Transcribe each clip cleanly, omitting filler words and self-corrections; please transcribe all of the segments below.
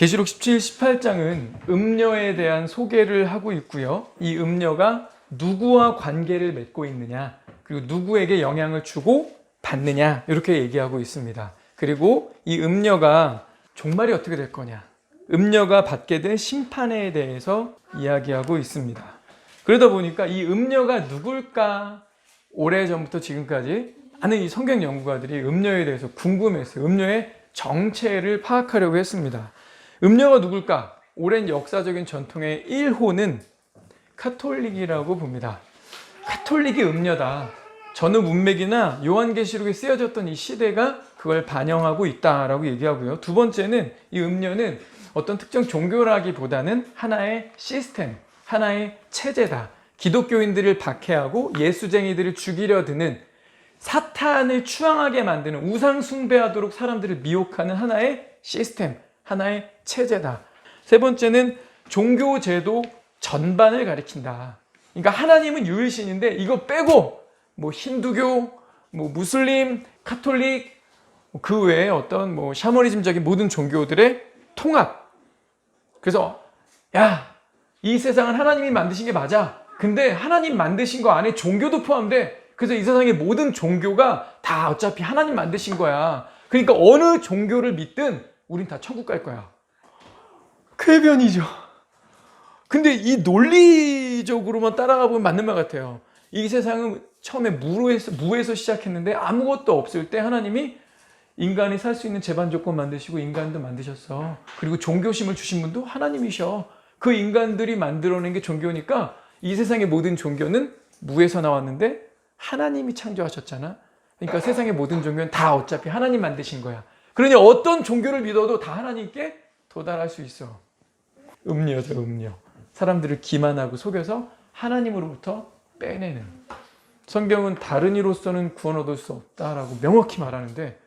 계시록 17, 18장은 음녀에 대한 소개를 하고 있고요. 이 음녀가 누구와 관계를 맺고 있느냐, 그리고 누구에게 영향을 주고 받느냐, 이렇게 얘기하고 있습니다. 그리고 이 음녀가 종말이 어떻게 될 거냐, 음녀가 받게 될 심판에 대해서 이야기하고 있습니다. 그러다 보니까 이 음녀가 누굴까, 오래전부터 지금까지 많은 이 성경 연구가들이 음녀에 대해서 궁금했어요. 음녀의 정체를 파악하려고 했습니다. 음녀가 누굴까? 오랜 역사적인 전통의 1호는 카톨릭이라고 봅니다. 카톨릭이 음녀다. 전후 문맥이나 요한계시록에 쓰여졌던 이 시대가 그걸 반영하고 있다라고 얘기하고요. 두 번째는 이 음녀는 어떤 특정 종교라기보다는 하나의 시스템, 하나의 체제다. 기독교인들을 박해하고 예수쟁이들을 죽이려 드는, 사탄을 추앙하게 만드는, 우상 숭배하도록 사람들을 미혹하는 하나의 시스템, 하나의 체제다. 세 번째는 종교 제도 전반을 가리킨다. 그러니까 하나님은 유일신인데 이거 빼고 뭐 힌두교, 뭐 무슬림, 카톨릭, 그 외에 어떤 뭐 샤머니즘적인 모든 종교들의 통합. 그래서 야, 이 세상은 하나님이 만드신 게 맞아. 근데 하나님 만드신 거 안에 종교도 포함돼. 그래서 이 세상의 모든 종교가 다 어차피 하나님 만드신 거야. 그러니까 어느 종교를 믿든 우린 다 천국 갈 거야. 궤변이죠. 근데 이 논리적으로만 따라가 보면 맞는 말 같아요. 이 세상은 처음에 무에서 시작했는데 아무것도 없을 때 하나님이 인간이 살 수 있는 제반 조건 만드시고 인간도 만드셨어. 그리고 종교심을 주신 분도 하나님이셔. 그 인간들이 만들어낸 게 종교니까 이 세상의 모든 종교는 무에서 나왔는데 하나님이 창조하셨잖아. 그러니까 세상의 모든 종교는 다 어차피 하나님 만드신 거야. 그러니 어떤 종교를 믿어도 다 하나님께 도달할 수 있어. 음녀죠, 음녀. 사람들을 기만하고 속여서 하나님으로부터 빼내는. 성경은 다른 이로서는 구원 얻을 수 없다라고 명확히 말하는데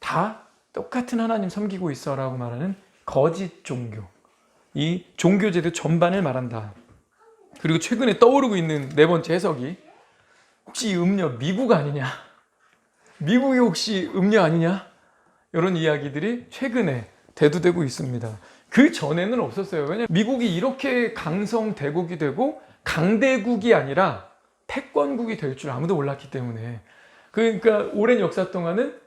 다 똑같은 하나님 섬기고 있어라고 말하는 거짓 종교. 이 종교제도 전반을 말한다. 그리고 최근에 떠오르고 있는 네 번째 해석이, 혹시 이 음녀 미국 아니냐? 미국이 혹시 음녀 아니냐? 이런 이야기들이 최근에 대두되고 있습니다. 그 전에는 없었어요. 왜냐하면 미국이 이렇게 강성 대국이 되고 강대국이 아니라 패권국이 될 줄 아무도 몰랐기 때문에. 그러니까 오랜 역사 동안은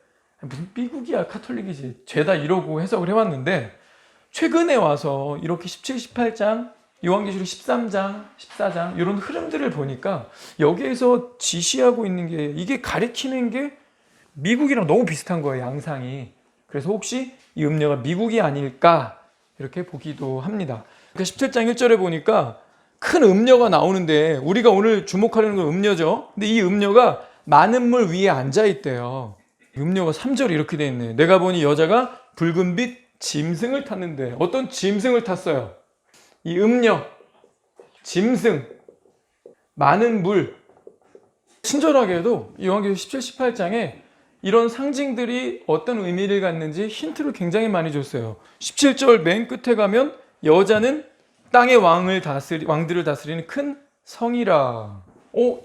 무슨 미국이야, 카톨릭이지, 죄다 이러고 해석을 해왔는데 최근에 와서 이렇게 17, 18장, 요한계시록 13장, 14장 이런 흐름들을 보니까 여기에서 지시하고 있는 게, 이게 가리키는 게 미국이랑 너무 비슷한 거예요, 양상이. 그래서 혹시 이 음녀가 미국이 아닐까 이렇게 보기도 합니다. 그러니까 17장 1절에 보니까 큰 음녀가 나오는데 우리가 오늘 주목하려는 건 음녀죠. 근데 이 음녀가 많은 물 위에 앉아 있대요. 음녀가 3절에 이렇게 돼 있네. 내가 보니 여자가 붉은빛 짐승을 탔는데, 어떤 짐승을 탔어요? 이 음녀, 짐승, 많은 물. 친절하게도 요한계시록 17, 18장에 이런 상징들이 어떤 의미를 갖는지 힌트를 굉장히 많이 줬어요. 17절 맨 끝에 가면 여자는 땅의 왕들을 다스리는 큰 성이라.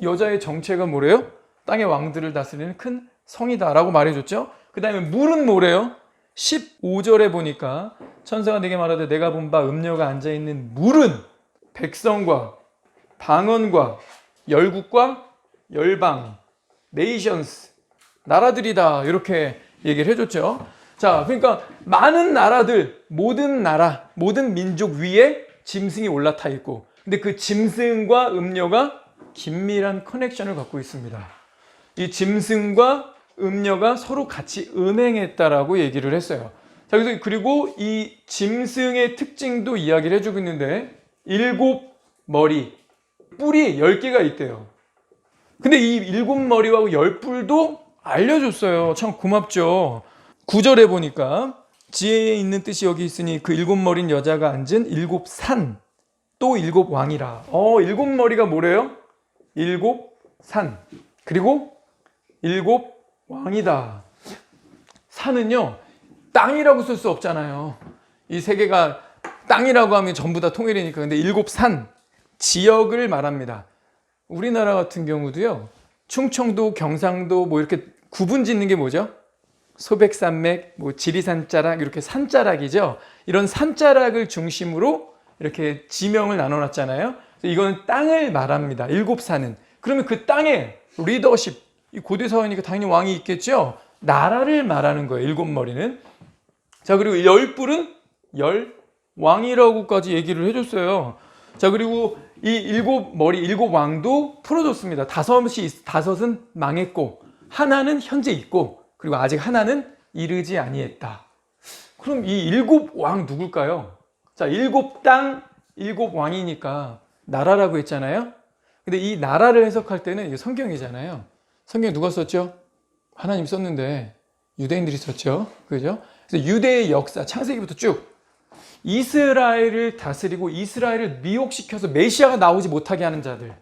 여자의 정체가 뭐래요? 땅의 왕들을 다스리는 큰 성이다 라고 말해줬죠. 그 다음에 물은 뭐래요? 15절에 보니까 천사가 내게 말하되 내가 본 바 음녀가 앉아있는 물은 백성과 방언과 열국과 열방, 네이션스, 나라들이다, 이렇게 얘기를 해줬죠. 자, 그러니까 많은 나라들, 모든 나라, 모든 민족 위에 짐승이 올라타 있고, 근데 그 짐승과 음녀가 긴밀한 커넥션을 갖고 있습니다. 이 짐승과 음녀가 서로 같이 음행했다라고 얘기를 했어요. 자, 그리고 이 짐승의 특징도 이야기를 해주고 있는데 7머리, 뿔이 10개가 있대요. 근데 이 7머리하고 10뿔도 알려줬어요. 참 고맙죠. 9절에 보니까 지혜에 있는 뜻이 여기 있으니 그 7머리인 여자가 앉은 7산, 또 7왕이라. 7머리가 뭐래요? 7산, 그리고 7왕이다. 산은요, 땅이라고 쓸 수 없잖아요. 이 세계가 땅이라고 하면 전부 다 통일이니까. 근데 7산, 지역을 말합니다. 우리나라 같은 경우도요, 충청도, 경상도 뭐 이렇게 구분 짓는 게 뭐죠? 소백산맥, 뭐 지리산자락 이렇게 산자락이죠. 이런 산자락을 중심으로 이렇게 지명을 나눠놨잖아요. 이거는 땅을 말합니다. 7산은. 그러면 그 땅에 리더십, 이 고대 사회니까 당연히 왕이 있겠죠. 나라를 말하는 거예요. 7머리는. 자, 그리고 10뿔은 왕이라고까지 얘기를 해줬어요. 자, 그리고 이 7머리, 7왕도 풀어줬습니다. 5은 망했고, 하나는 현재 있고, 그리고 아직 하나는 이르지 아니했다. 그럼 이 7왕 누굴까요? 자, 7땅, 7왕이니까 나라라고 했잖아요. 근데 이 나라를 해석할 때는 이게 성경이잖아요. 성경 누가 썼죠? 하나님 썼는데 유대인들이 썼죠. 그죠? 그래서 유대의 역사, 창세기부터 쭉 이스라엘을 다스리고 이스라엘을 미혹시켜서 메시아가 나오지 못하게 하는 자들,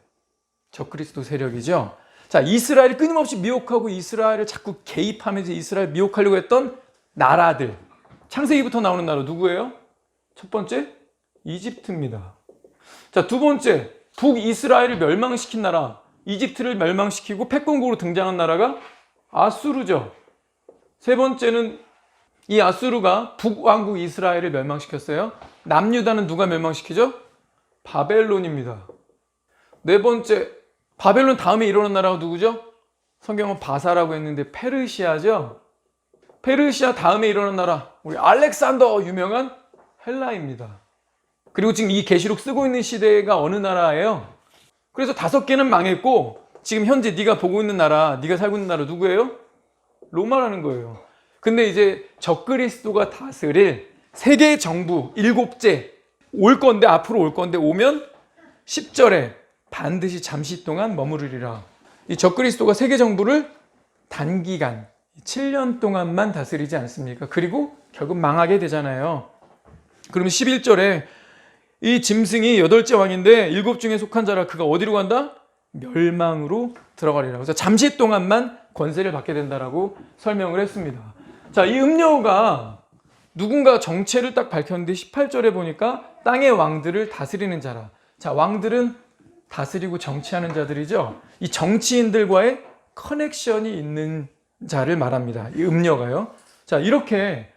적그리스도 세력이죠. 자, 이스라엘을 끊임없이 미혹하고 이스라엘을 자꾸 개입하면서 이스라엘 미혹하려고 했던 나라들, 창세기부터 나오는 나라 누구예요? 첫 번째, 이집트입니다. 자, 두 번째, 북이스라엘을 멸망시킨 나라, 이집트를 멸망시키고 패권국으로 등장한 나라가 아수르죠. 세 번째는 이 아수르가 북왕국 이스라엘을 멸망시켰어요. 남유다는 누가 멸망시키죠? 바벨론입니다. 네 번째, 바벨론 다음에 일어난 나라가 누구죠? 성경은 바사라고 했는데 페르시아죠. 페르시아 다음에 일어난 나라, 우리 알렉산더 유명한 헬라입니다. 그리고 지금 이 계시록 쓰고 있는 시대가 어느 나라예요? 그래서 5개는 망했고 지금 현재 네가 보고 있는 나라, 네가 살고 있는 나라 누구예요? 로마라는 거예요. 근데 이제 적그리스도가 다스릴 세계 정부 7째 올 건데, 앞으로 올 건데, 오면 10절에 반드시 잠시 동안 머무르리라. 이 적그리스도가 세계 정부를 단기간 7년 동안만 다스리지 않습니까? 그리고 결국 망하게 되잖아요. 그러면 11절에 이 짐승이 8째 왕인데 7 중에 속한 자라 그가 어디로 간다? 멸망으로 들어가리라. 그래서 잠시 동안만 권세를 받게 된다라고 설명을 했습니다. 자, 이 음료가 누군가 정체를 딱 밝혔는데 18절에 보니까 땅의 왕들을 다스리는 자라. 자, 왕들은 다스리고 정치하는 자들이죠. 이 정치인들과의 커넥션이 있는 자를 말합니다. 이 음료가요. 자, 이렇게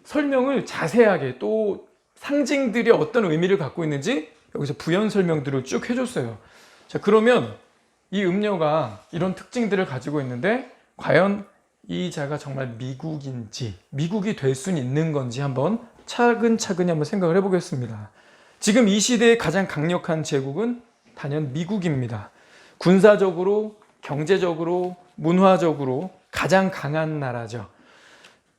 설명을 자세하게, 또 상징들이 어떤 의미를 갖고 있는지 여기서 부연 설명들을 쭉 해줬어요. 자, 그러면 이 음료가 이런 특징들을 가지고 있는데 과연 이 자가 정말 미국인지, 미국이 될 수 있는 건지 한번 차근차근히 한번 생각을 해보겠습니다. 지금 이 시대의 가장 강력한 제국은 단연 미국입니다. 군사적으로, 경제적으로, 문화적으로 가장 강한 나라죠.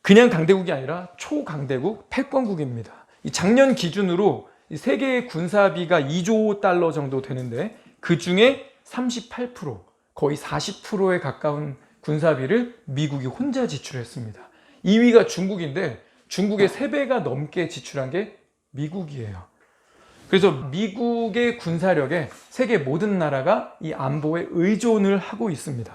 그냥 강대국이 아니라 초강대국, 패권국입니다. 이 작년 기준으로 세계의 군사비가 2조 달러 정도 되는데 그 중에 38%, 거의 40%에 가까운 군사비를 미국이 혼자 지출했습니다. 2위가 중국인데 중국의 3배가 넘게 지출한 게 미국이에요. 그래서 미국의 군사력에 세계 모든 나라가 이 안보에 의존을 하고 있습니다.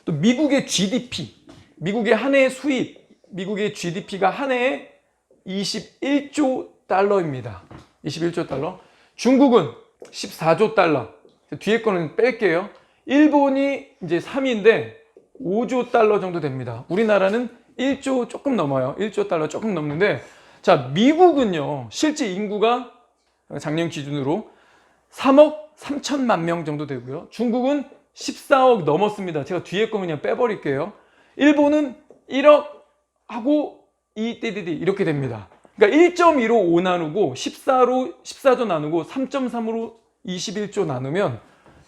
또 미국의 GDP, 미국의 한 해 수입, 미국의 GDP가 한 해에 21조 달러입니다. 21조 달러. 중국은 14조 달러. 뒤에 거는 뺄게요. 일본이 이제 3위인데 5조 달러 정도 됩니다. 우리나라는 1조 조금 넘어요. 1조 달러 조금 넘는데, 자, 미국은요, 실제 인구가 작년 기준으로 3억 3천만 명 정도 되고요. 중국은 14억 넘었습니다. 제가 뒤에 거 그냥 빼버릴게요. 일본은 1억 하고 띠디디 이렇게 됩니다. 그러니까 1.2로 5 나누고 14조 나누고 3.3으로 21조 나누면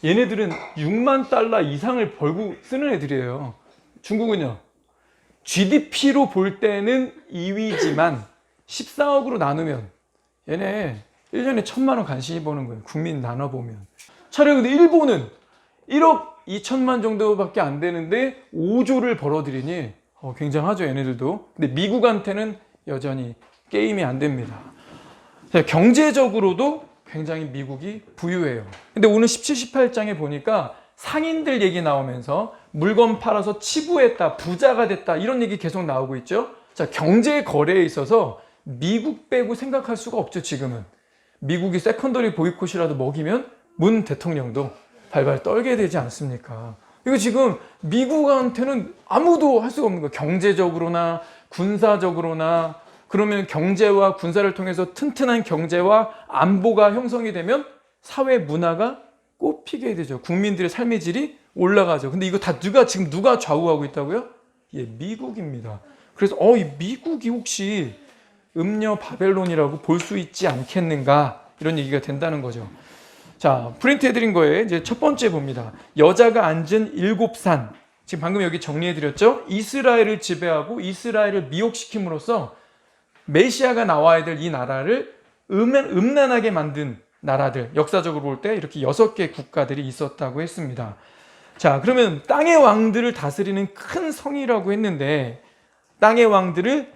얘네들은 6만 달러 이상을 벌고 쓰는 애들이에요. 중국은요, GDP로 볼 때는 2위지만 14억으로 나누면 얘네 1년에 1,000만 원 간신히 버는 거예요. 국민 나눠보면. 차라리 근데 일본은 1억 2천만 정도밖에 안 되는데 5조를 벌어들이니 굉장하죠, 얘네들도. 근데 미국한테는 여전히 게임이 안 됩니다. 경제적으로도 굉장히 미국이 부유해요. 근데 오늘 17, 18장에 보니까 상인들 얘기 나오면서 물건 팔아서 치부했다, 부자가 됐다, 이런 얘기 계속 나오고 있죠. 자, 경제 거래에 있어서 미국 빼고 생각할 수가 없죠, 지금은. 미국이 세컨더리 보이콧이라도 먹이면 문 대통령도 발발 떨게 되지 않습니까? 이거 지금 미국한테는 아무도 할 수가 없는 거예요. 경제적으로나 군사적으로나. 그러면 경제와 군사를 통해서 튼튼한 경제와 안보가 형성이 되면 사회 문화가 꽃피게 되죠. 국민들의 삶의 질이 올라가죠. 근데 이거 다 누가 좌우하고 있다고요? 예, 미국입니다. 그래서 이 미국이 혹시 음녀 바벨론이라고 볼 수 있지 않겠는가, 이런 얘기가 된다는 거죠. 자, 프린트해드린 거에 이제 첫 번째 봅니다. 여자가 앉은 7산. 지금 방금 여기 정리해드렸죠? 이스라엘을 지배하고 이스라엘을 미혹시킴으로써 메시아가 나와야 될 이 나라를 음란하게 만든 나라들, 역사적으로 볼 때 이렇게 6개 국가들이 있었다고 했습니다. 자, 그러면 땅의 왕들을 다스리는 큰 성이라고 했는데, 땅의 왕들을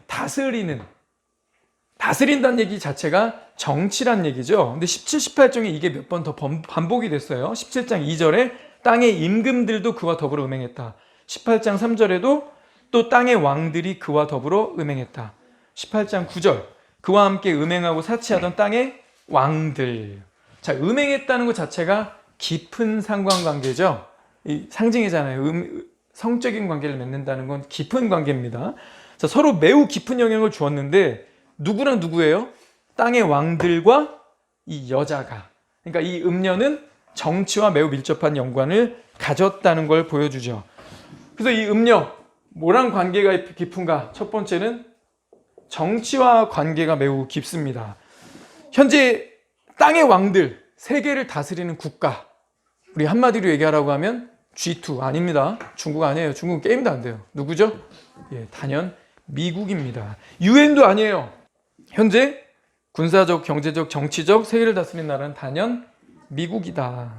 다스린다는 얘기 자체가 정치란 얘기죠. 근데 17, 18장에 이게 몇 번 더 반복이 됐어요. 17장 2절에 땅의 임금들도 그와 더불어 음행했다. 18장 3절에도 또 땅의 왕들이 그와 더불어 음행했다. 18장 9절, 그와 함께 음행하고 사치하던 땅의 왕들. 자, 음행했다는 것 자체가 깊은 상관관계죠. 이 상징이잖아요. 성적인 관계를 맺는다는 건 깊은 관계입니다. 자, 서로 매우 깊은 영향을 주었는데 누구랑 누구예요? 땅의 왕들과 이 여자가. 그러니까 이 음녀는 정치와 매우 밀접한 연관을 가졌다는 걸 보여주죠. 그래서 이 음녀, 뭐랑 관계가 깊은가? 첫 번째는 정치와 관계가 매우 깊습니다. 현재 땅의 왕들, 세계를 다스리는 국가, 우리 한마디로 얘기하라고 하면 G2 아닙니다. 중국 아니에요. 중국은 게임도 안 돼요. 누구죠? 예, 단연 미국입니다. 유엔도 아니에요. 현재 군사적, 경제적, 정치적 세계를 다스리는 나라는 단연 미국이다.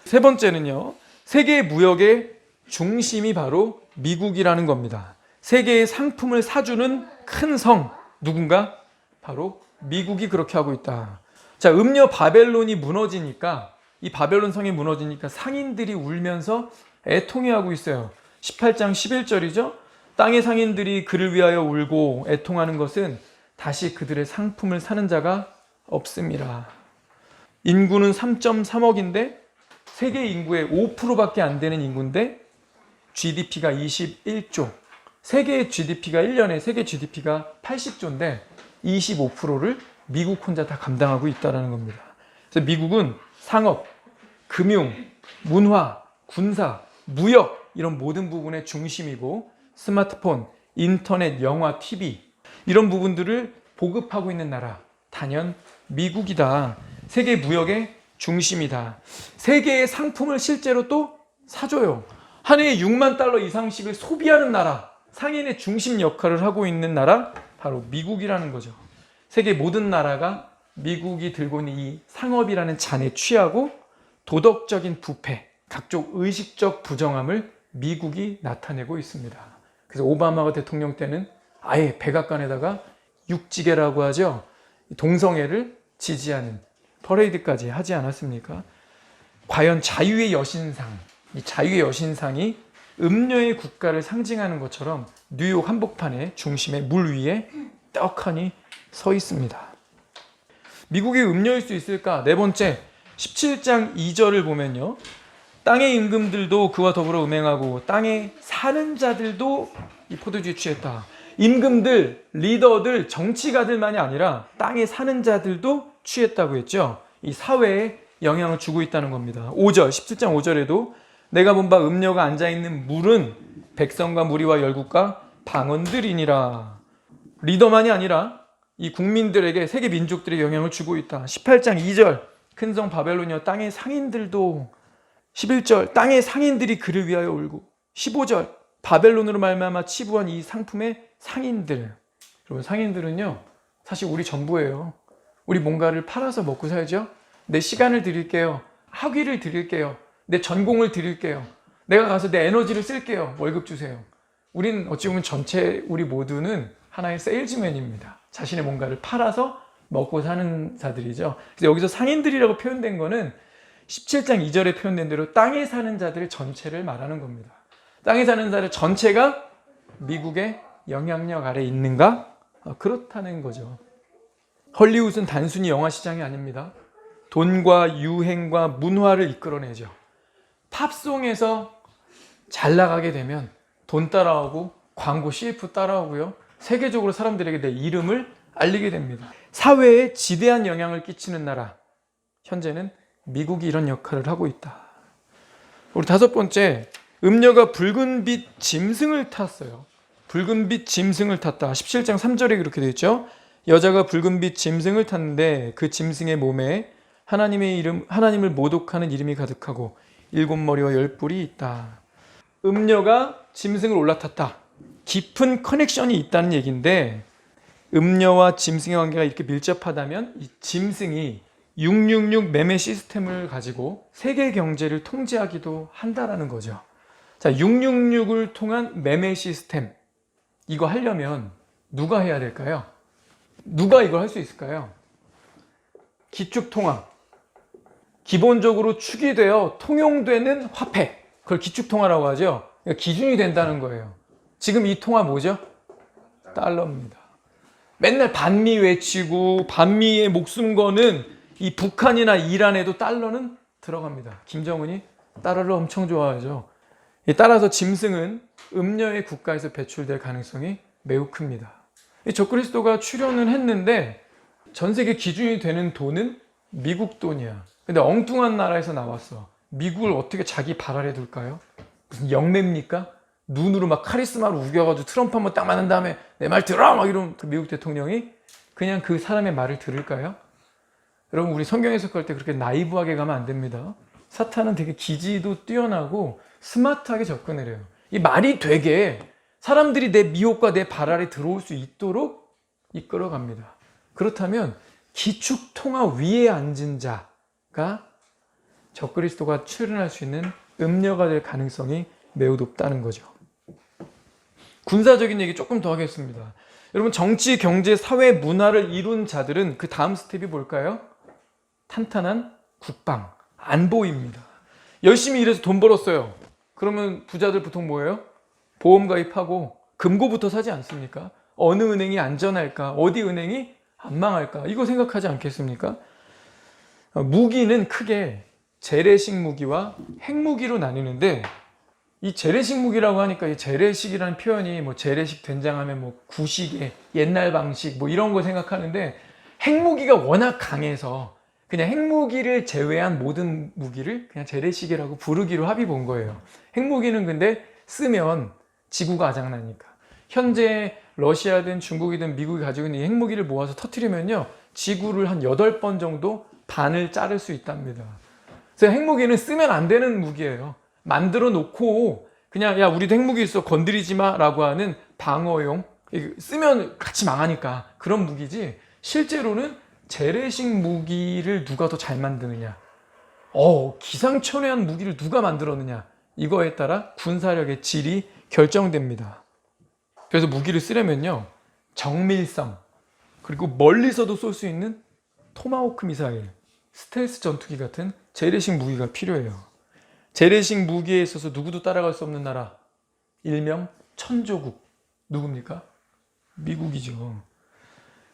세 번째는요, 세계 무역의 중심이 바로 미국이라는 겁니다. 세계의 상품을 사주는 큰 성, 누군가? 바로 미국이 그렇게 하고 있다. 자, 음녀 바벨론이 무너지니까, 이 바벨론 성이 무너지니까 상인들이 울면서 애통해하고 있어요. 18장 11절이죠. 땅의 상인들이 그를 위하여 울고 애통하는 것은 다시 그들의 상품을 사는 자가 없습니다. 인구는 3.3억인데 세계 인구의 5%밖에 안 되는 인구인데 GDP가 21조. 세계 GDP가 1년에 세계 GDP가 80조인데 25%를 미국 혼자 다 감당하고 있다는 겁니다. 그래서 미국은 상업, 금융, 문화, 군사, 무역 이런 모든 부분의 중심이고 스마트폰, 인터넷, 영화, TV 이런 부분들을 보급하고 있는 나라 단연 미국이다. 세계 무역의 중심이다. 세계의 상품을 실제로 또 사줘요. 한 해에 6만 달러 이상씩을 소비하는 나라, 상인의 중심 역할을 하고 있는 나라 바로 미국이라는 거죠. 세계 모든 나라가 미국이 들고 있는 이 상업이라는 잔에 취하고 도덕적인 부패, 각종 의식적 부정함을 미국이 나타내고 있습니다. 그래서 오바마가 대통령 때는 아예 백악관에다가 육지계라고 하죠. 동성애를 지지하는 퍼레이드까지 하지 않았습니까? 과연 자유의 여신상, 이 자유의 여신상이 음녀의 국가를 상징하는 것처럼 뉴욕 한복판의 중심에 물 위에 떡하니 서 있습니다. 미국이 음녀일 수 있을까? 네 번째, 17장 2절을 보면요. 땅의 임금들도 그와 더불어 음행하고 땅에 사는 자들도 이 포도주에 취했다. 임금들, 리더들, 정치가들만이 아니라 땅에 사는 자들도 취했다고 했죠. 이 사회에 영향을 주고 있다는 겁니다. 5절, 17장 5절에도 내가 본 바 음녀가 앉아있는 물은 백성과 무리와 열국과 방언들이니라. 리더만이 아니라 이 국민들에게 세계 민족들의 영향을 주고 있다. 18장 2절 큰성 바벨론이여 땅의 상인들도 11절 땅의 상인들이 그를 위하여 울고 15절 바벨론으로 말미암아 치부한 이 상품의 상인들. 여러분 상인들은요 사실 우리 전부예요. 우리 뭔가를 팔아서 먹고 살죠. 내 시간을 드릴게요. 학위를 드릴게요. 내 전공을 드릴게요. 내가 가서 내 에너지를 쓸게요. 월급 주세요. 우린 어찌 보면 전체 우리 모두는 하나의 세일즈맨입니다. 자신의 뭔가를 팔아서 먹고 사는 자들이죠. 그래서 여기서 상인들이라고 표현된 거는 17장 2절에 표현된 대로 땅에 사는 자들 전체를 말하는 겁니다. 땅에 사는 자들 전체가 미국의 영향력 아래 있는가? 그렇다는 거죠. 헐리우드는 단순히 영화 시장이 아닙니다. 돈과 유행과 문화를 이끌어내죠. 팝송에서 잘 나가게 되면 돈 따라오고 광고 CF 따라오고요. 세계적으로 사람들에게 내 이름을 알리게 됩니다. 사회에 지대한 영향을 끼치는 나라. 현재는 미국이 이런 역할을 하고 있다. 우리 다섯 번째, 음녀가 붉은빛 짐승을 탔어요. 붉은빛 짐승을 탔다. 17장 3절에 그렇게 되어 있죠. 여자가 붉은빛 짐승을 탔는데 그 짐승의 몸에 하나님을 모독하는 이름이 가득하고 7머리와 10뿔이 있다. 음녀가 짐승을 올라탔다. 깊은 커넥션이 있다는 얘기인데, 음녀와 짐승의 관계가 이렇게 밀접하다면 이 짐승이 666 매매 시스템을 가지고 세계 경제를 통제하기도 한다라는 거죠. 자, 666을 통한 매매 시스템, 이거 하려면 누가 해야 될까요? 누가 이걸 할 수 있을까요? 기축통화. 기본적으로 축이 되어 통용되는 화폐, 그걸 기축통화라고 하죠. 그러니까 기준이 된다는 거예요. 지금 이 통화 뭐죠? 달러입니다. 맨날 반미 외치고 반미에 목숨 거는 이 북한이나 이란에도 달러는 들어갑니다. 김정은이 달러를 엄청 좋아하죠. 따라서 짐승은 음녀의 국가에서 배출될 가능성이 매우 큽니다. 적그리스도가 출현은 했는데 전 세계 기준이 되는 돈은 미국 돈이야. 근데 엉뚱한 나라에서 나왔어. 미국을 어떻게 자기 발 아래 둘까요? 무슨 영매입니까? 눈으로 막 카리스마로 우겨가지고 트럼프 한번 딱 맞는 다음에 내 말 들어! 막 이러면 그 미국 대통령이 그냥 그 사람의 말을 들을까요? 여러분, 우리 성경 해석할 때 그렇게 나이브하게 가면 안 됩니다. 사탄은 되게 기지도 뛰어나고 스마트하게 접근을 해요. 이 말이 되게 사람들이 내 미혹과 내 발 아래 들어올 수 있도록 이끌어갑니다. 그렇다면 기축통화 위에 앉은 자가 적그리스도가 출현할 수 있는 음녀가 될 가능성이 매우 높다는 거죠. 군사적인 얘기 조금 더 하겠습니다. 여러분, 정치, 경제, 사회, 문화를 이룬 자들은 그 다음 스텝이 뭘까요? 탄탄한 국방, 안보입니다. 열심히 일해서 돈 벌었어요. 그러면 부자들 보통 뭐예요? 보험 가입하고 금고부터 사지 않습니까? 어느 은행이 안전할까? 어디 은행이 안 망할까? 이거 생각하지 않겠습니까? 무기는 크게 재래식 무기와 핵무기로 나뉘는데, 이 재래식 무기라고 하니까 이 재래식이라는 표현이 뭐 재래식 된장하면 뭐 구식의 옛날 방식 뭐 이런 거 생각하는데, 핵무기가 워낙 강해서 그냥 핵무기를 제외한 모든 무기를 그냥 재래식이라고 부르기로 합의 본 거예요. 핵무기는 근데 쓰면 지구가 아작나니까. 현재 러시아든 중국이든 미국이 가지고 있는 이 핵무기를 모아서 터뜨리면요, 지구를 한 8번 정도 반을 자를 수 있답니다. 그래서 핵무기는 쓰면 안 되는 무기예요. 만들어 놓고 그냥 야, 우리도 핵무기 있어, 건드리지 마 라고 하는 방어용, 쓰면 같이 망하니까 그런 무기지, 실제로는 재래식 무기를 누가 더 잘 만드느냐, 기상천외한 무기를 누가 만들었느냐, 이거에 따라 군사력의 질이 결정됩니다. 그래서 무기를 쓰려면요, 정밀성, 그리고 멀리서도 쏠 수 있는 토마호크 미사일, 스텔스 전투기 같은 재래식 무기가 필요해요. 재래식 무기에 있어서 누구도 따라갈 수 없는 나라, 일명 천조국, 누굽니까? 미국이죠.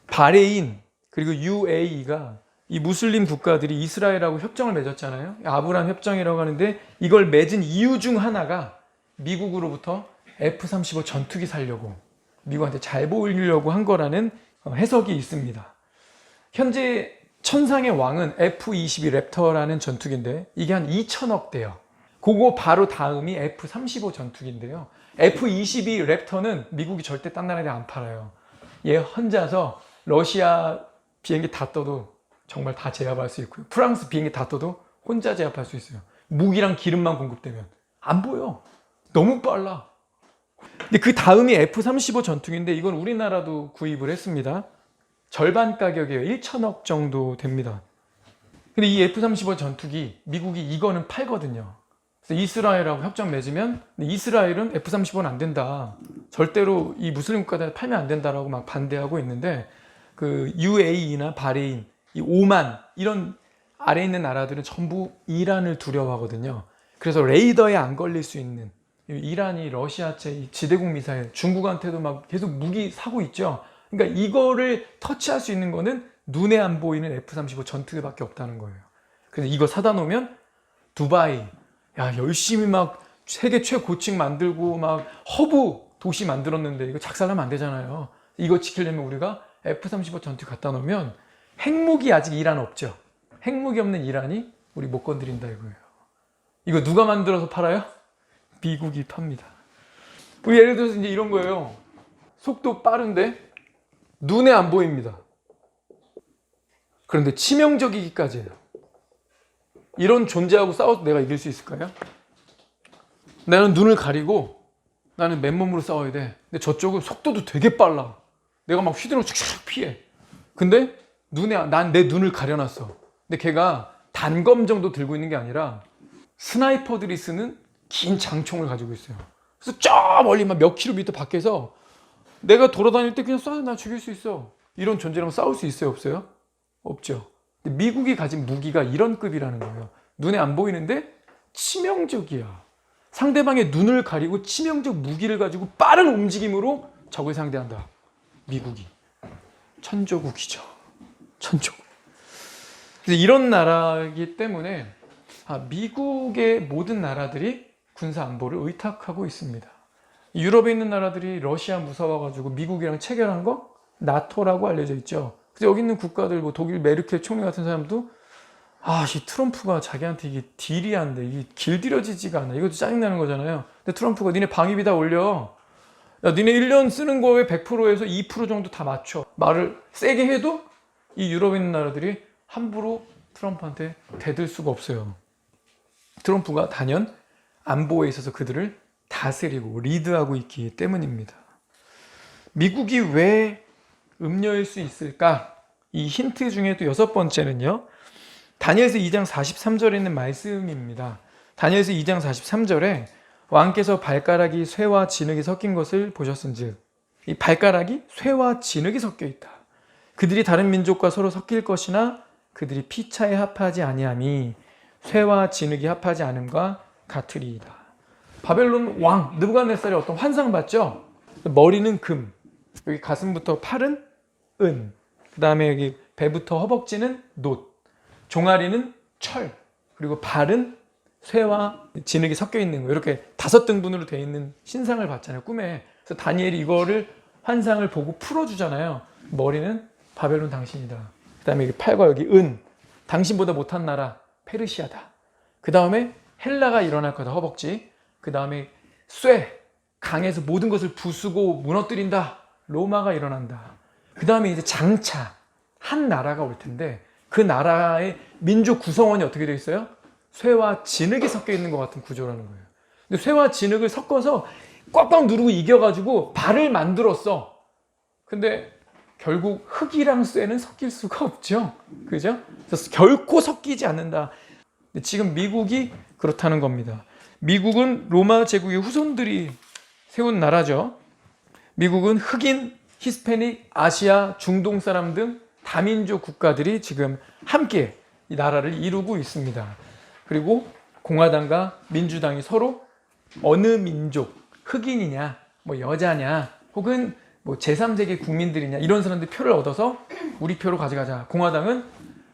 바레인 그리고 UAE가 이 무슬림 국가들이 이스라엘하고 협정을 맺었잖아요. 아브라함 협정이라고 하는데, 이걸 맺은 이유 중 하나가 미국으로부터 F-35 전투기 사려고, 미국한테 잘 보이려고 한 거라는 해석이 있습니다. 현재 천상의 왕은 F-22 랩터라는 전투기인데 이게 한 2천억 대요. 그거 바로 다음이 F-35 전투기인데요. F-22 랩터는 미국이 절대 딴 나라에 안 팔아요. 얘 혼자서 러시아 비행기 다 떠도 정말 다 제압할 수 있고요. 프랑스 비행기 다 떠도 혼자 제압할 수 있어요. 무기랑 기름만 공급되면. 안 보여. 너무 빨라. 근데 그 다음이 F-35 전투기인데 이건 우리나라도 구입을 했습니다. 절반 가격이에요. 1천억 정도 됩니다. 근데 이 F-35 전투기 미국이 이거는 팔거든요. 그래서 이스라엘하고 협정 맺으면, 이스라엘은 F-35는 안 된다, 절대로 이 무슬림 국가들 팔면 안 된다라고 막 반대하고 있는데, 그 UAE나 바레인, 이 오만, 이런 아래 있는 나라들은 전부 이란을 두려워하거든요. 그래서 레이더에 안 걸릴 수 있는, 이란이 러시아제 지대국 미사일, 중국한테도 막 계속 무기 사고 있죠. 그러니까 이거를 터치할 수 있는 거는 눈에 안 보이는 F-35 전투기밖에 없다는 거예요. 그래서 이거 사다 놓으면 두바이, 야, 열심히 막 세계 최고층 만들고 막 허브 도시 만들었는데 이거 작살나면 안 되잖아요. 이거 지키려면 우리가 F-35 전투기 갖다 놓으면 핵무기 아직 이란 없죠. 핵무기 없는 이란이 우리 못 건드린다 이거예요. 이거 누가 만들어서 팔아요? 미국이 팝니다. 우리 예를 들어서 이제 이런 거예요. 속도 빠른데 눈에 안 보입니다. 그런데 치명적이기까지 해요. 이런 존재하고 싸워서 내가 이길 수 있을까요? 나는 눈을 가리고 나는 맨몸으로 싸워야 돼. 근데 저쪽은 속도도 되게 빨라. 내가 막 휘두르고 촥촥 피해. 근데 난 내 눈을 가려놨어. 근데 걔가 단검 정도 들고 있는 게 아니라 스나이퍼들이 쓰는 긴 장총을 가지고 있어요. 그래서 저 멀리 막 몇 킬로미터 밖에서 내가 돌아다닐 때 그냥 쏴서 나 죽일 수 있어. 이런 존재랑 싸울 수 있어요? 없어요? 없죠. 근데 미국이 가진 무기가 이런 급이라는 거예요. 눈에 안 보이는데 치명적이야. 상대방의 눈을 가리고 치명적 무기를 가지고 빠른 움직임으로 적을 상대한다. 미국이. 천조국이죠. 천조국. 그래서 이런 나라이기 때문에 미국의 모든 나라들이 군사 안보를 의탁하고 있습니다. 유럽에 있는 나라들이 러시아 무서워가지고 미국이랑 체결한 거 나토라고 알려져 있죠. 그래서 여기 있는 국가들, 뭐 독일 메르켈 총리 같은 사람도 이 트럼프가 자기한테 이게 딜이 안 돼. 이게 길들여지지가 않아. 이것도 짜증나는 거잖아요. 근데 트럼프가 니네 방위비 다 올려. 야, 니네 1년 쓰는 거에 100%에서 2% 정도 다 맞춰. 말을 세게 해도 이 유럽에 있는 나라들이 함부로 트럼프한테 대들 수가 없어요. 트럼프가 단연 안보에 있어서 그들을 다스리고 리드하고 있기 때문입니다. 미국이 왜 음녀일 수 있을까? 이 힌트 중에 또 6번째는요. 다니엘서 2장 43절에 있는 말씀입니다. 다니엘서 2장 43절에 왕께서 발가락이 쇠와 진흙이 섞인 것을 보셨은즉, 이 발가락이 쇠와 진흙이 섞여 있다. 그들이 다른 민족과 서로 섞일 것이나 그들이 피차에 합하지 아니함이 쇠와 진흙이 합하지 않음과 같으리이다. 바벨론 왕 느부갓네살이 어떤 환상 봤죠? 머리는 금, 여기 가슴부터 팔은 은, 그 다음에 여기 배부터 허벅지는 놋, 종아리는 철, 그리고 발은 쇠와 진흙이 섞여 있는 거, 이렇게 5등분으로 되어 있는 신상을 봤잖아요, 꿈에. 그래서 다니엘이 이거를 환상을 보고 풀어주잖아요. 머리는 바벨론 당신이다. 그 다음에 여기 팔과 여기 은, 당신보다 못한 나라 페르시아다. 그 다음에 헬라가 일어날 거다, 허벅지. 그 다음에 쇠, 강에서 모든 것을 부수고 무너뜨린다, 로마가 일어난다. 그 다음에 이제 장차 한 나라가 올 텐데 그 나라의 민족 구성원이 어떻게 되어 있어요? 쇠와 진흙이 섞여 있는 것 같은 구조라는 거예요. 근데 쇠와 진흙을 섞어서 꽉꽉 누르고 이겨가지고 발을 만들었어. 근데 결국 흙이랑 쇠는 섞일 수가 없죠. 그죠? 그래서 결코 섞이지 않는다. 지금 미국이 그렇다는 겁니다. 미국은 로마 제국의 후손들이 세운 나라죠. 미국은 흑인, 히스패닉, 아시아, 중동 사람 등 다민족 국가들이 지금 함께 이 나라를 이루고 있습니다. 그리고 공화당과 민주당이 서로 어느 민족, 흑인이냐, 뭐 여자냐, 혹은 뭐 제3세계 국민들이냐, 이런 사람들 표를 얻어서 우리 표로 가져가자. 공화당은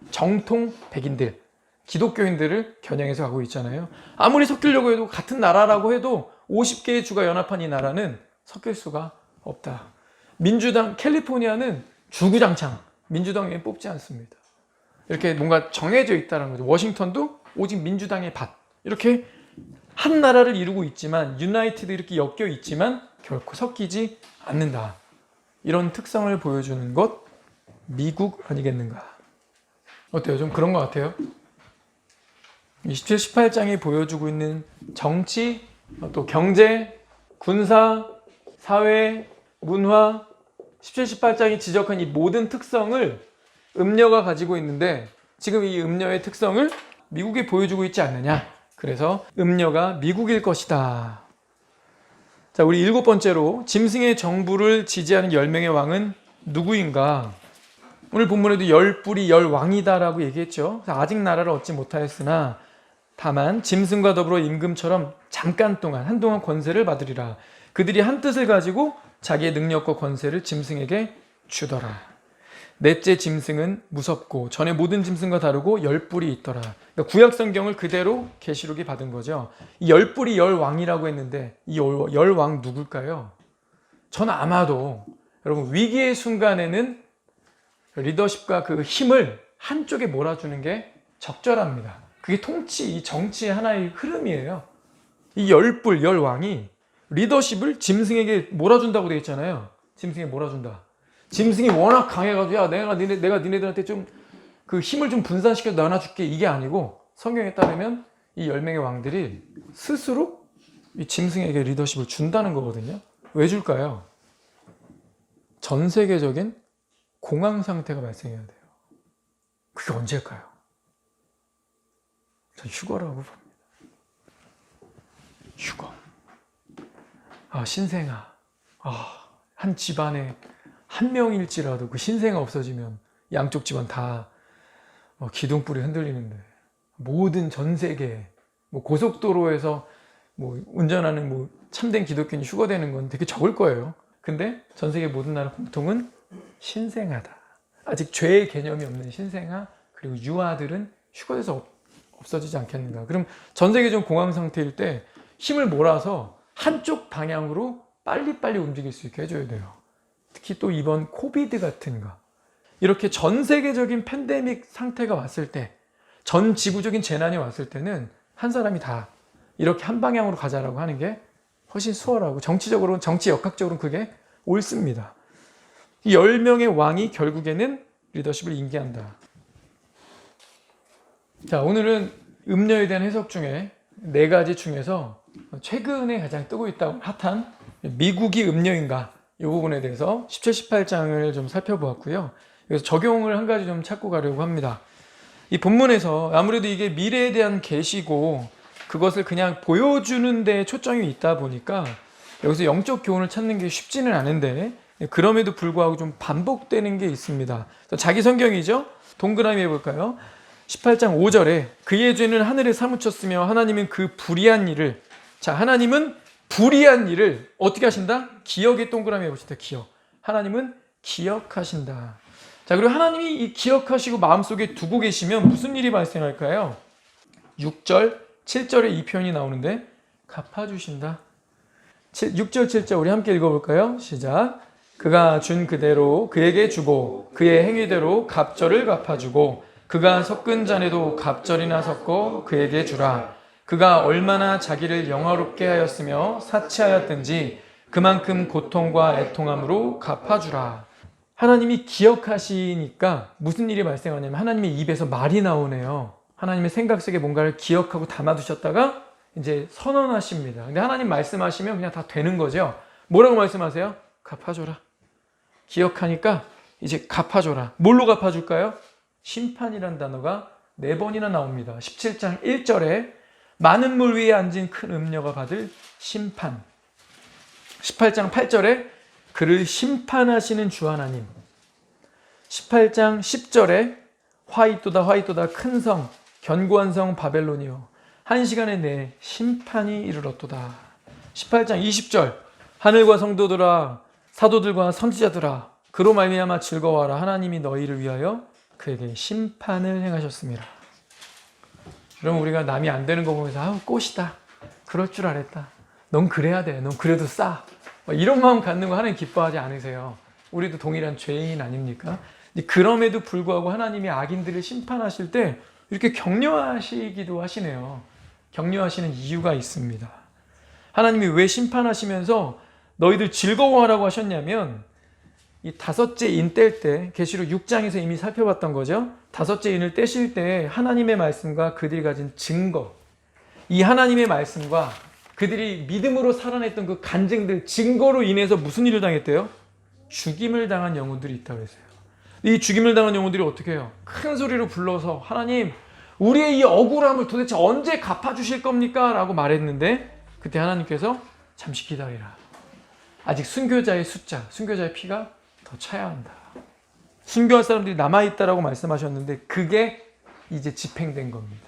정통 백인들, 기독교인들을 겨냥해서 가고 있잖아요. 아무리 섞이려고 해도, 같은 나라라고 해도 50개의 주가 연합한 이 나라는 섞일 수가 없다. 민주당, 캘리포니아는 주구장창 민주당 외에 뽑지 않습니다. 이렇게 뭔가 정해져 있다는 거죠. 워싱턴도 오직 민주당의 밭. 이렇게 한 나라를 이루고 있지만, 유나이티드 이렇게 엮여 있지만 결코 섞이지 않는다. 이런 특성을 보여주는 것, 미국 아니겠는가? 어때요? 좀 그런 것 같아요. 27, 18장이 보여주고 있는 정치, 또 경제, 군사, 사회, 문화, 17, 18장이 지적한 이 모든 특성을 음녀가 가지고 있는데, 지금 이 음녀의 특성을 미국에 보여주고 있지 않느냐. 그래서 음녀가 미국일 것이다. 자, 우리 7번째로 짐승의 정부를 지지하는 10명의 왕은 누구인가? 오늘 본문에도 10뿔이 10왕이다라고 얘기했죠. 아직 나라를 얻지 못하였으나 다만 짐승과 더불어 임금처럼 잠깐 동안, 한동안 권세를 받으리라. 그들이 한 뜻을 가지고 자기의 능력과 권세를 짐승에게 주더라. 넷째 짐승은 무섭고 전에 모든 짐승과 다르고 10뿔이 있더라. 그러니까 구약 성경을 그대로 계시록이 받은 거죠. 이 10뿔이 10왕이라고 했는데 이 10왕 누굴까요? 저는 아마도 여러분 위기의 순간에는 리더십과 그 힘을 한쪽에 몰아주는 게 적절합니다. 그게 통치, 이 정치의 하나의 흐름이에요. 이 10뿔, 10왕이 리더십을 짐승에게 몰아준다고 되어 있잖아요. 짐승에게 몰아준다. 짐승이 워낙 강해가지고 야 내가 니네들한테 좀 그 힘을 좀 분산시켜서 나눠줄게 이게 아니고 성경에 따르면 이 10명의 왕들이 스스로 이 짐승에게 리더십을 준다는 거거든요. 왜 줄까요? 전 세계적인 공황 상태가 발생해야 돼요. 그게 언제일까요? 전 휴거라고 봅니다. 휴거. 신생아. 한 집안에 한 명일지라도 그 신생아 없어지면 양쪽 집안 다 기둥불이 흔들리는데 모든 전 세계 고속도로에서 운전하는 참된 기독교인이 휴거되는 건 되게 적을 거예요. 근데 전 세계 모든 나라 공통은 신생아다. 아직 죄의 개념이 없는 신생아 그리고 유아들은 휴거돼서 없어지지 않겠는가. 그럼 전 세계적 공황 상태일 때 힘을 몰아서 한쪽 방향으로 빨리빨리 움직일 수 있게 해줘야 돼요. 특히 또 이번 코비드 같은 거 이렇게 전 세계적인 팬데믹 상태가 왔을 때 전 지구적인 재난이 왔을 때는 한 사람이 다 이렇게 한 방향으로 가자라고 하는 게 훨씬 수월하고 정치적으로 정치 역학적으로는 그게 옳습니다. 이 10명의 왕이 결국에는 리더십을 인계한다. 자, 오늘은 음녀에 대한 해석 중에 4가지 중에서 최근에 가장 뜨고 있다고 핫한 미국이 음녀인가 이 부분에 대해서 17, 18장을 좀 살펴보았고요. 그래서 적용을 한 가지 좀 찾고 가려고 합니다. 이 본문에서 아무래도 이게 미래에 대한 계시고 그것을 그냥 보여주는 데 초점이 있다 보니까 여기서 영적 교훈을 찾는 게 쉽지는 않은데 그럼에도 불구하고 좀 반복되는 게 있습니다. 자기 성경이죠? 동그라미 해볼까요? 18장 5절에 그의 죄는 하늘에 사무쳤으며 하나님은 그 불의한 일을 하나님은 불의한 일을 어떻게 하신다? 기억에 동그라미 해봅시다. 기억. 하나님은 기억하신다. 자, 그리고 하나님이 이 기억하시고 마음속에 두고 계시면 무슨 일이 발생할까요? 6절, 7절에 이 표현이 나오는데 갚아주신다. 6절, 7절 우리 함께 읽어볼까요? 시작. 그가 준 그대로 그에게 주고 그의 행위대로 갑절을 갚아주고 그가 섞은 잔에도 갑절이나 섞어 그에게 주라. 그가 얼마나 자기를 영화롭게 하였으며 사치하였든지 그만큼 고통과 애통함으로 갚아주라. 하나님이 기억하시니까 무슨 일이 발생하냐면 하나님의 입에서 말이 나오네요. 하나님의 생각 속에 뭔가를 기억하고 담아두셨다가 이제 선언하십니다. 근데 하나님 말씀하시면 그냥 다 되는 거죠. 뭐라고 말씀하세요? 갚아줘라. 기억하니까 이제 갚아줘라. 뭘로 갚아줄까요? 심판이란 단어가 4번이나 나옵니다. 17장 1절에 많은 물 위에 앉은 큰 음녀가 받을 심판. 18장 8절에 그를 심판하시는 주 하나님. 18장 10절에 화이또다 큰 성 견고한 성 바벨론이요 한 시간에 내 심판이 이르렀도다. 18장 20절 하늘과 성도들아 사도들과 선지자들아 그로 말미암아 즐거워하라. 하나님이 너희를 위하여 그에게 심판을 행하셨습니다. 그럼 우리가 남이 안 되는 거 보면서 꽃이다. 그럴 줄 알았다. 넌 그래야 돼. 넌 그래도 싸. 이런 마음 갖는 거 하나님 기뻐하지 않으세요. 우리도 동일한 죄인 아닙니까? 그럼에도 불구하고 하나님이 악인들을 심판하실 때 이렇게 격려하시기도 하시네요. 격려하시는 이유가 있습니다. 하나님이 왜 심판하시면서 너희들 즐거워하라고 하셨냐면 이 5째 인 뗄 때 계시록 6장에서 이미 살펴봤던 거죠. 5째 인을 떼실 때 하나님의 말씀과 그들이 가진 증거, 이 하나님의 말씀과 그들이 믿음으로 살아냈던 그 간증들 증거로 인해서 무슨 일을 당했대요? 죽임을 당한 영혼들이 있다고 했어요. 이 죽임을 당한 영혼들이 어떻게 해요? 큰 소리로 불러서 하나님 우리의 이 억울함을 도대체 언제 갚아주실 겁니까? 라고 말했는데 그때 하나님께서 잠시 기다리라. 아직 순교자의 숫자, 순교자의 피가 더 차야 한다. 순교할 사람들이 남아있다라고 말씀하셨는데 그게 이제 집행된 겁니다.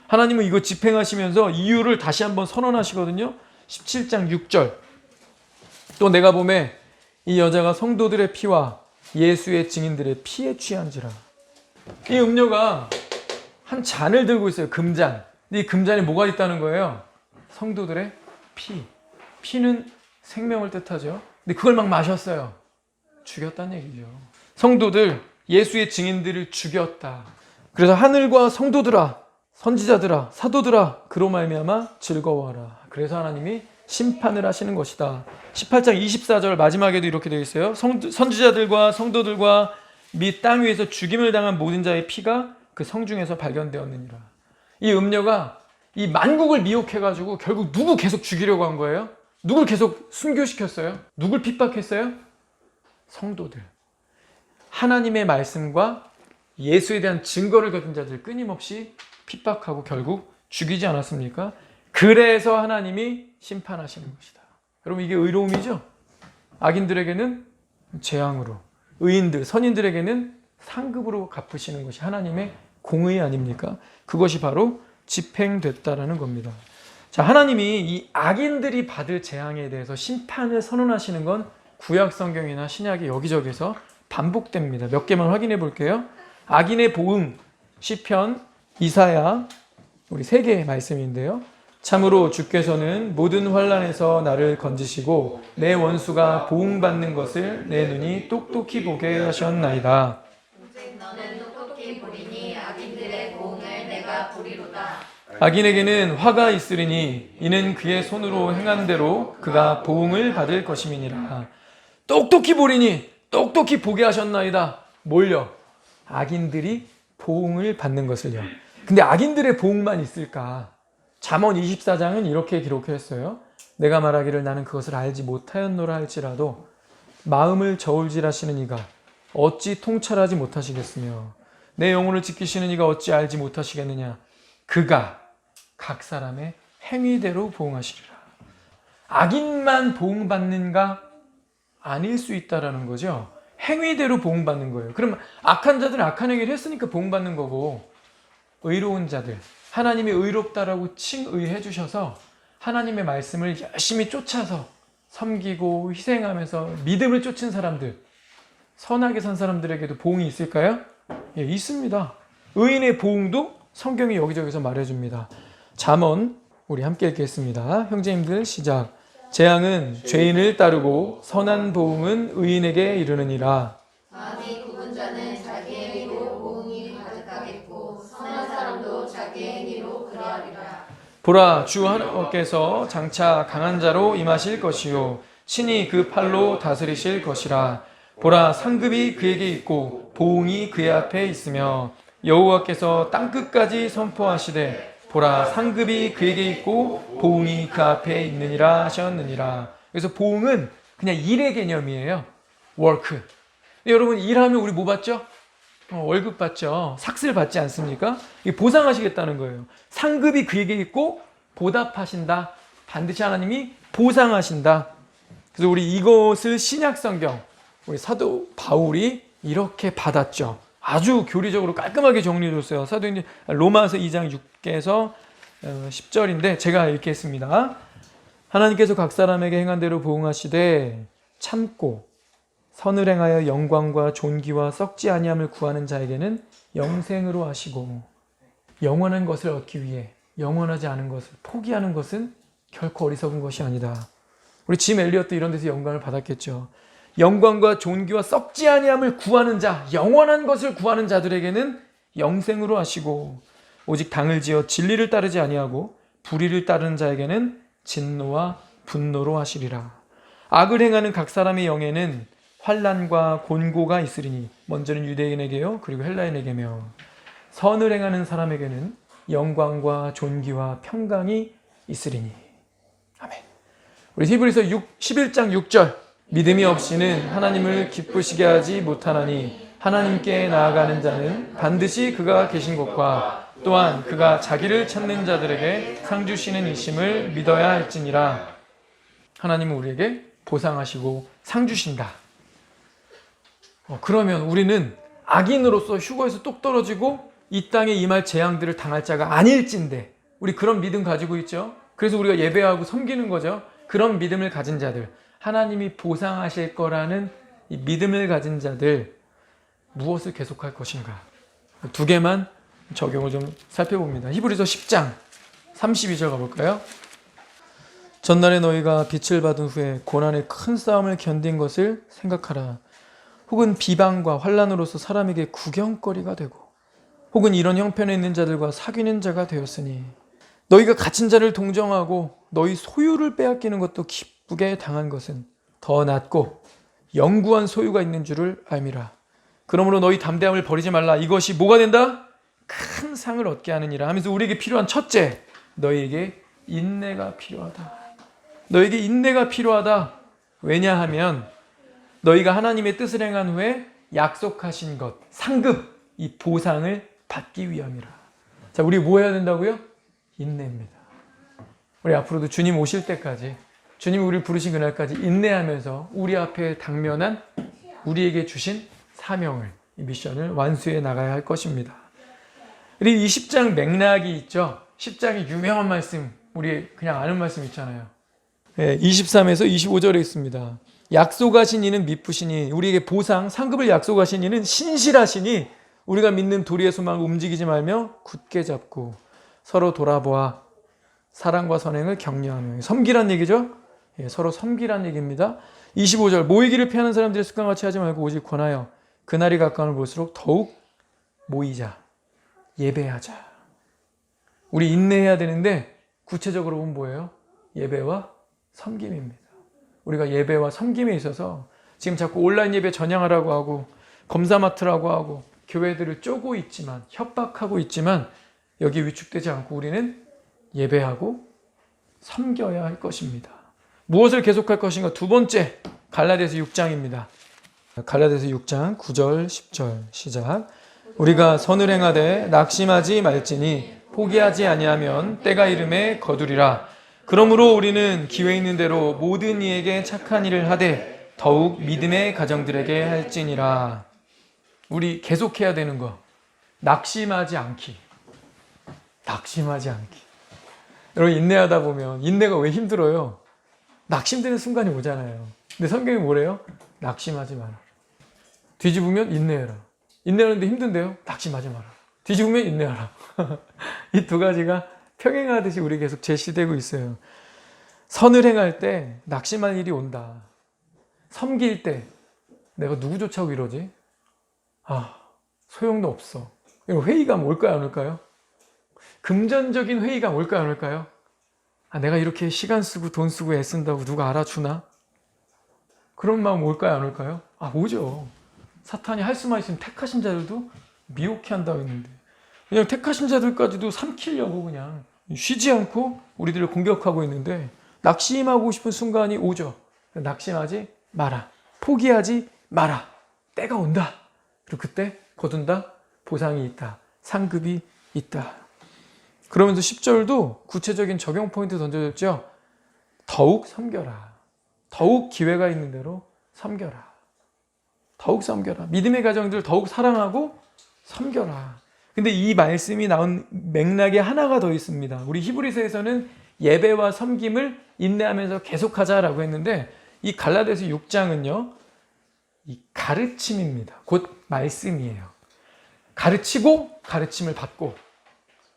하나님은 이거 집행하시면서 이유를 다시 한번 선언하시거든요. 17장 6절 또 내가 보매 이 여자가 성도들의 피와 예수의 증인들의 피에 취한지라. 이 음료가 한 잔을 들고 있어요. 금잔. 근데 이 금잔에 뭐가 있다는 거예요? 성도들의 피. 피는 생명을 뜻하죠. 근데 그걸 막 마셨어요. 죽였다는 얘기죠. 성도들, 예수의 증인들을 죽였다. 그래서 하늘과 성도들아, 선지자들아, 사도들아, 그로 말미암아 즐거워하라. 그래서 하나님이 심판을 하시는 것이다. 18장 24절 마지막에도 이렇게 되어 있어요. 선지자들과 성도들과 및 땅 위에서 죽임을 당한 모든 자의 피가 그 성중에서 발견되었느니라. 이 음녀가 이 만국을 미혹해가지고 결국 누구 계속 죽이려고 한 거예요? 누굴 계속 순교시켰어요? 누굴 핍박했어요? 성도들. 하나님의 말씀과 예수에 대한 증거를 가진 자들 끊임없이 핍박하고 결국 죽이지 않았습니까? 그래서 하나님이 심판하시는 것이다. 여러분, 이게 의로움이죠? 악인들에게는 재앙으로, 의인들, 선인들에게는 상급으로 갚으시는 것이 하나님의 공의 아닙니까? 그것이 바로 집행됐다라는 겁니다. 자, 하나님이 이 악인들이 받을 재앙에 대해서 심판을 선언하시는 건 구약 성경이나 신약의 여기저기서 반복됩니다. 몇 개만 확인해 볼게요. 악인의 보응, 시편, 이사야, 우리 세 개의 말씀인데요. 참으로 주께서는 모든 환난에서 나를 건지시고 내 원수가 보응받는 것을 내 눈이 똑똑히 보게 하셨나이다. 너는 똑똑히 보리니 악인들의 보응을 내가 보리로다. 악인에게는 화가 있으리니 이는 그의 손으로 행한 대로 그가 보응을 받을 것임이니라. 똑똑히 보리니 똑똑히 보게 하셨나이다. 뭘요? 악인들이 보응을 받는 것을요. 근데 악인들의 보응만 있을까? 잠언 24장은 이렇게 기록했어요. 내가 말하기를 나는 그것을 알지 못하였노라 할지라도 마음을 저울질하시는 이가 어찌 통찰하지 못하시겠으며 내 영혼을 지키시는 이가 어찌 알지 못하시겠느냐. 그가 각 사람의 행위대로 보응하시리라. 악인만 보응받는가? 아닐 수 있다라는 거죠. 행위대로 보응받는 거예요. 그럼 악한 자들은 악한 행위를 했으니까 보응받는 거고, 의로운 자들, 하나님이 의롭다라고 칭의해 주셔서 하나님의 말씀을 열심히 쫓아서 섬기고 희생하면서 믿음을 쫓은 사람들, 선하게 산 사람들에게도 보응이 있을까요? 예, 있습니다. 의인의 보응도 성경이 여기저기서 말해줍니다. 잠언 우리 함께 읽겠습니다. 형제님들 시작. 재앙은 죄인을 따르고 선한 보응은 의인에게 이르느니라. 마음이 굽은 자는 자기의 행위로 보응이 가득하겠고 선한 사람도 자기의 행위로 그러하리라. 보라, 주 하나님께서 장차 강한 자로 임하실 것이요 친히 그 팔로 다스리실 것이라. 보라, 상급이 그에게 있고 보응이 그의 앞에 있으며 여호와께서 땅끝까지 선포하시되 보라, 상급이 그에게 있고 보응이 그 앞에 있느니라 하셨느니라. 그래서 보응은 그냥 일의 개념이에요. work. 여러분, 일하면 우리 뭐 받죠? 월급 받죠. 삭슬 받지 않습니까? 이게 보상하시겠다는 거예요. 상급이 그에게 있고 보답하신다. 반드시 하나님이 보상하신다. 그래서 우리 이것을 신약 성경, 우리 사도 바울이 이렇게 받았죠. 아주 교리적으로 깔끔하게 정리해 줬어요. 사도행전 로마서 2장 6에서 10절인데 제가 읽겠습니다. 하나님께서 각 사람에게 행한 대로 보응하시되 참고 선을 행하여 영광과 존귀와 썩지 아니함을 구하는 자에게는 영생으로 하시고, 영원한 것을 얻기 위해 영원하지 않은 것을 포기하는 것은 결코 어리석은 것이 아니다. 우리 짐 엘리엇도 이런 데서 영광을 받았겠죠. 영광과 존귀와 썩지 아니함을 구하는 자, 영원한 것을 구하는 자들에게는 영생으로 하시고, 오직 당을 지어 진리를 따르지 아니하고 불의를 따르는 자에게는 진노와 분노로 하시리라. 악을 행하는 각 사람의 영에는 환난과 곤고가 있으리니, 먼저는 유대인에게요 그리고 헬라인에게며 선을 행하는 사람에게는 영광과 존귀와 평강이 있으리니. 아멘. 우리 히브리서 11장 6절. 믿음이 없이는 하나님을 기쁘시게 하지 못하나니 하나님께 나아가는 자는 반드시 그가 계신 곳과 또한 그가 자기를 찾는 자들에게 상 주시는 이심을 믿어야 할지니라. 하나님은 우리에게 보상하시고 상 주신다. 그러면 우리는 악인으로서 휴거에서 똑 떨어지고 이 땅에 임할 재앙들을 당할 자가 아닐진데, 우리 그런 믿음 가지고 있죠. 그래서 우리가 예배하고 섬기는 거죠. 그런 믿음을 가진 자들, 하나님이 보상하실 거라는 이 믿음을 가진 자들 무엇을 계속할 것인가? 두 개만 적용을 좀 살펴봅니다. 히브리서 10장 32절 가볼까요? 전날에 너희가 빛을 받은 후에 고난의 큰 싸움을 견딘 것을 생각하라. 혹은 비방과 환난으로서 사람에게 구경거리가 되고 혹은 이런 형편에 있는 자들과 사귀는 자가 되었으니 너희가 갇힌 자를 동정하고 너희 소유를 빼앗기는 것도 기쁘게 당한 것은 더 낫고 영구한 소유가 있는 줄을 알미라. 그러므로 너희 담대함을 버리지 말라. 이것이 뭐가 된다? 큰 상을 얻게 하느니라 하면서 우리에게 필요한 첫째, 너희에게 인내가 필요하다. 너에게 인내가 필요하다. 왜냐하면 너희가 하나님의 뜻을 행한 후에 약속하신 것, 상급, 이 보상을 받기 위함이라. 자, 우리 뭐 해야 된다고요? 인내입니다. 우리 앞으로도 주님 오실 때까지, 주님이 우리를 부르신 그날까지 인내하면서 우리 앞에 당면한 우리에게 주신 사명을, 이 미션을 완수해 나가야 할 것입니다. 그리고 이 10장 맥락이 있죠. 10장의 유명한 말씀, 우리 그냥 아는 말씀 있잖아요. 23에서 25절에 있습니다. 약속하신 이는 미쁘시니 우리에게 보상, 상급을 약속하신 이는 신실하시니 우리가 믿는 도리의 소망을 움직이지 말며 굳게 잡고 서로 돌아보아 사랑과 선행을 격려하며. 섬기란 얘기죠. 서로 섬기란 얘기입니다. 25절 모이기를 피하는 사람들의 습관같이 하지 말고 오직 권하여 그날이 가까운 볼수록 더욱 모이자, 예배하자. 우리 인내해야 되는데 구체적으로 보면 뭐예요? 예배와 섬김입니다. 우리가 예배와 섬김에 있어서 지금 자꾸 온라인 예배 전향하라고 하고 검사 맡으라고 하고 교회들을 쪼고 있지만, 협박하고 있지만 여기 위축되지 않고 우리는 예배하고 섬겨야 할 것입니다. 무엇을 계속할 것인가? 두 번째, 갈라디아서 6장입니다. 갈라디아서 6장 9절 10절 시작. 우리가 선을 행하되 낙심하지 말지니 포기하지 아니하면 때가 이름에 거두리라. 그러므로 우리는 기회 있는 대로 모든 이에게 착한 일을 하되 더욱 믿음의 가정들에게 할지니라. 우리 계속해야 되는 거, 낙심하지 않기. 낙심하지 않기. 여러분, 인내하다 보면 인내가 왜 힘들어요? 낙심되는 순간이 오잖아요. 근데 성경이 뭐래요? 낙심하지 마라. 뒤집으면 인내해라. 인내하는데 힘든데요? 낙심하지 마라. 뒤집으면 인내하라. 이 두 가지가 평행하듯이 우리 계속 제시되고 있어요. 선을 행할 때 낙심할 일이 온다. 섬길 때 내가 누구 쫓아오고 이러지? 소용도 없어. 회의감 올까요, 안 올까요? 금전적인 회의감 올까요, 안 올까요? 내가 이렇게 시간 쓰고 돈 쓰고 애쓴다고 누가 알아주나? 그런 마음 올까요, 안 올까요? 오죠. 사탄이 할 수만 있으면 택하신 자들도 미혹해 한다고 했는데 그냥 택하신 자들까지도 삼키려고 그냥 쉬지 않고 우리들을 공격하고 있는데 낙심하고 싶은 순간이 오죠. 낙심하지 마라. 포기하지 마라. 때가 온다. 그리고 그때 거둔다. 보상이 있다. 상급이 있다. 그러면서 10절도 구체적인 적용 포인트 던져줬죠. 더욱 섬겨라. 더욱 기회가 있는 대로 섬겨라. 더욱 섬겨라. 믿음의 가정들 더욱 사랑하고 섬겨라. 근데 이 말씀이 나온 맥락에 하나가 더 있습니다. 우리 히브리서에서는 예배와 섬김을 인내하면서 계속하자라고 했는데 이 갈라디아서 6장은요. 이 가르침입니다. 곧 말씀이에요. 가르치고 가르침을 받고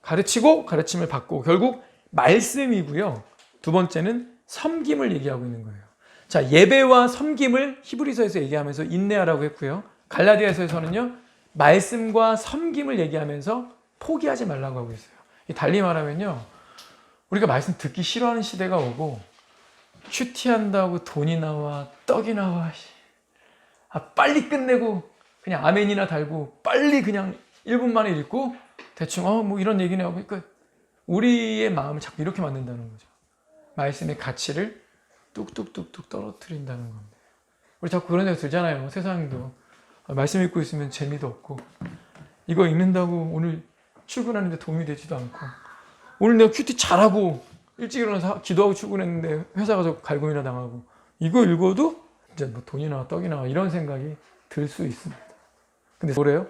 가르치고 가르침을 받고 결국 말씀이고요. 두 번째는 섬김을 얘기하고 있는 거예요. 자, 예배와 섬김을 히브리서에서 얘기하면서 인내하라고 했고요. 갈라디아서에서는요. 말씀과 섬김을 얘기하면서 포기하지 말라고 하고 있어요. 달리 말하면요. 우리가 말씀 듣기 싫어하는 시대가 오고 큐티한다고 돈이 나와 떡이 나와 빨리 끝내고 그냥 아멘이나 달고 빨리 그냥 1분 만에 읽고 대충 뭐 이런 얘기네 하고 그러니까 우리의 마음을 자꾸 이렇게 만든다는 거죠. 말씀의 가치를 뚝뚝뚝뚝 떨어뜨린다는 겁니다. 우리 자꾸 그런 생각 들잖아요. 세상도 말씀 읽고 있으면 재미도 없고 이거 읽는다고 오늘 출근하는데 도움이 되지도 않고 오늘 내가 큐티 잘하고 일찍 일어나서 기도하고 출근했는데 회사 가서 갈굼이나 당하고 이거 읽어도 이제 뭐 돈이 나와 떡이 나와 이런 생각이 들 수 있습니다. 근데 뭐래요?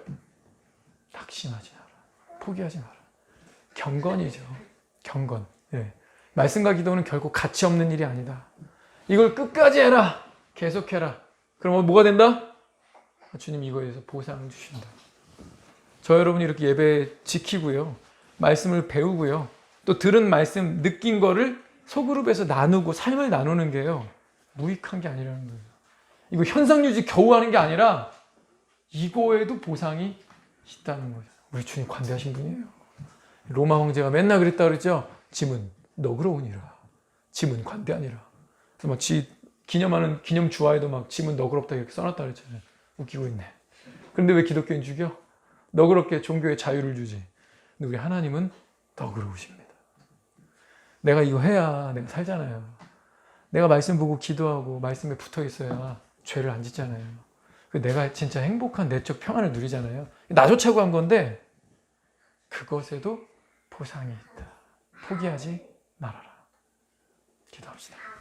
낙심하지 마라. 포기하지 마라. 경건이죠. 경건. 예. 말씀과 기도는 결국 가치 없는 일이 아니다. 이걸 끝까지 해라. 계속해라. 그럼 뭐가 된다? 주님 이거에 대해서 보상 주신다. 저 여러분이 이렇게 예배 지키고요. 말씀을 배우고요. 또 들은 말씀, 느낀 거를 소그룹에서 나누고 삶을 나누는 게요. 무익한 게 아니라는 거예요. 이거 현상유지 겨우 하는 게 아니라 이거에도 보상이 있다는 거죠. 우리 주님 관대하신 분이에요. 로마 황제가 맨날 그랬다 그랬죠. 짐은 너그러우니라. 짐은 관대하니라. 그래서 막 기념하는 기념 주화에도 막 짐은 너그럽다 이렇게 써놨다 그랬잖아요. 웃기고 있네. 그런데 왜 기독교인 죽여? 너그럽게 종교에 자유를 주지. 근데 우리 하나님은 너그러우십니다. 내가 이거 해야 내가 살잖아요. 내가 말씀 보고 기도하고 말씀에 붙어 있어야 죄를 안 짓잖아요. 내가 진짜 행복한 내적 평안을 누리잖아요. 나조차고 한 건데 그것에도 보상이 있다. 포기하지 말아라. 기도합시다.